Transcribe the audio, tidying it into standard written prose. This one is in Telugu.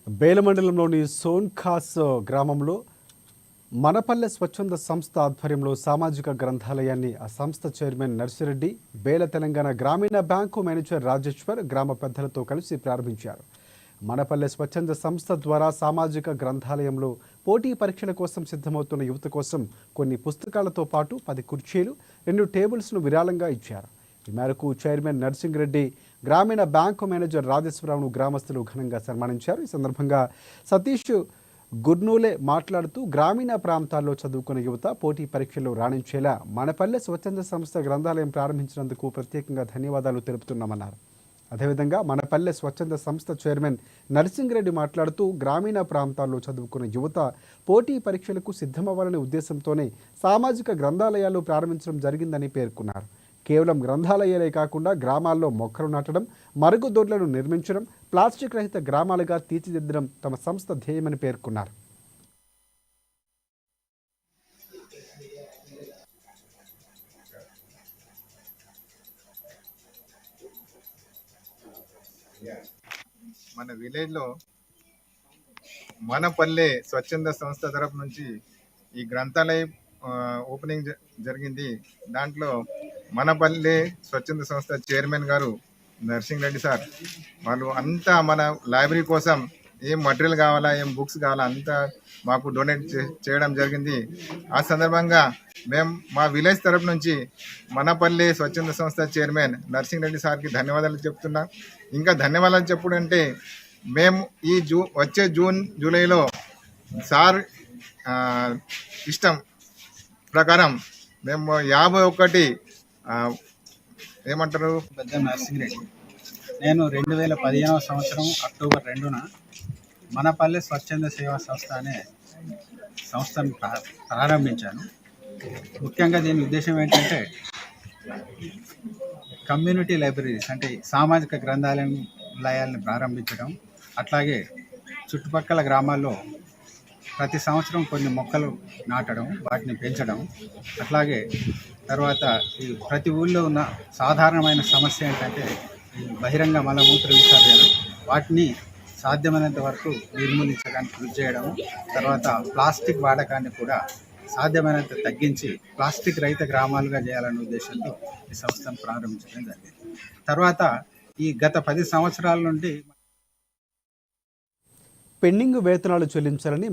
బేల మండలంలోని సోన్ఖాస్ గ్రామంలో మనపల్లె స్వచ్ఛంద సంస్థ ఆధ్వర్యంలో సామాజిక గ్రంథాలయాన్ని ఆ సంస్థ చైర్మన్ నర్సిరెడ్డి, బేల తెలంగాణ గ్రామీణ బ్యాంకు మేనేజర్ రాజేశ్వర్ గ్రామ పెద్దలతో కలిసి ప్రారంభించారు. మనపల్లె స్వచ్ఛంద సంస్థ ద్వారా సామాజిక గ్రంథాలయంలో పోటీ పరీక్షల కోసం సిద్ధమవుతున్న యువత కోసం కొన్ని పుస్తకాలతో పాటు 10 కుర్చీలు, 2 టేబుల్స్ను విరాళంగా ఇచ్చారు. ఈ మేరకు చైర్మన్ నర్సింగ్ రెడ్డి, గ్రామీణ బ్యాంకు మేనేజర్ రాజేశ్వరరావును గ్రామస్తులు ఘనంగా సన్మానించారు. ఈ సందర్భంగా సతీష్ గుర్నూలే మాట్లాడుతూ గ్రామీణ ప్రాంతాల్లో చదువుకున్న యువత పోటీ పరీక్షల్లో రాణించేలా మనపల్లె స్వచ్ఛంద సంస్థ గ్రంథాలయం ప్రారంభించినందుకు ప్రత్యేకంగా ధన్యవాదాలు తెలుపుతున్నామన్నారు. అదేవిధంగా మనపల్లె స్వచ్ఛంద సంస్థ చైర్మన్ నర్సింగ్ రెడ్డి మాట్లాడుతూ గ్రామీణ ప్రాంతాల్లో చదువుకున్న యువత పోటీ పరీక్షలకు సిద్ధమవ్వాలనే ఉద్దేశంతోనే సామాజిక గ్రంథాలయాలు ప్రారంభించడం జరిగిందని పేర్కొన్నారు. కేవలం గ్రంథాలయాలే కాకుండా గ్రామాల్లో మొక్కలు నాటడం, మరుగుదొడ్లను నిర్మించడం, ప్లాస్టిక్ రహిత గ్రామాలుగా తీర్చిదిద్దడం తమ సంస్థ ధ్యేయమని పేర్కొన్నారు. మన విలేజ్లో మనపల్లె స్వచ్ఛంద సంస్థ తరపు నుంచి ఈ గ్రంథాలయం ఓపెనింగ్ జరిగింది. దాంట్లో మనపల్లె స్వచ్ఛంద సంస్థ చైర్మన్ గారు నర్సింగ్ రెడ్డి సార్ వాళ్ళు అంతా మన లైబ్రరీ కోసం ఏం మటీరియల్ కావాలా, ఏం బుక్స్ కావాలా అంతా మాకు డొనేట్ చేయడం జరిగింది. ఆ సందర్భంగా మేము మా విలేజ్ తరపు నుంచి మనపల్లె స్వచ్ఛంద సంస్థ చైర్మన్ నర్సింగ్ రెడ్డి సార్కి ధన్యవాదాలు చెప్తున్నాం. ఇంకా ధన్యవాదాలు చెప్పుడంటే మేము ఈ వచ్చే జూలైలో సార్ ఇష్టం ప్రకారం మేము 51 ఏమంటారు పెద్ద నర్సింగ్ రెడ్డి. నేను 2015వ సంవత్సరం అక్టోబర్ 2న మనపల్లె స్వచ్ఛంద సేవా సంస్థ అనే సంస్థను ప్రారంభించాను. ముఖ్యంగా దీని ఉద్దేశం ఏంటంటే కమ్యూనిటీ లైబ్రరీస్ అంటే సామాజిక గ్రంథాలయాలను ప్రారంభించడం, అట్లాగే చుట్టుపక్కల గ్రామాల్లో ప్రతి సంవత్సరం కొన్ని మొక్కలు నాటడం, వాటిని పెంచడం, అట్లాగే తర్వాత ఈ ప్రతి ఊళ్ళో ఉన్న సాధారణమైన సమస్య ఏంటంటే ఈ బహిరంగ మలమూత్ర విసర్జన, వాటిని సాధ్యమైనంత వరకు నిర్మూలించడానికి కృషి చేయడం, తర్వాత ప్లాస్టిక్ వాడకాన్ని కూడా సాధ్యమైనంత తగ్గించి ప్లాస్టిక్ రహిత గ్రామాలుగా చేయాలనే ఉద్దేశంతో ఈ సంస్థను ప్రారంభించడం జరిగింది. తర్వాత ఈ గత 10 సంవత్సరాల నుండి పెండింగ్ వేతనాలు చెల్లించాలని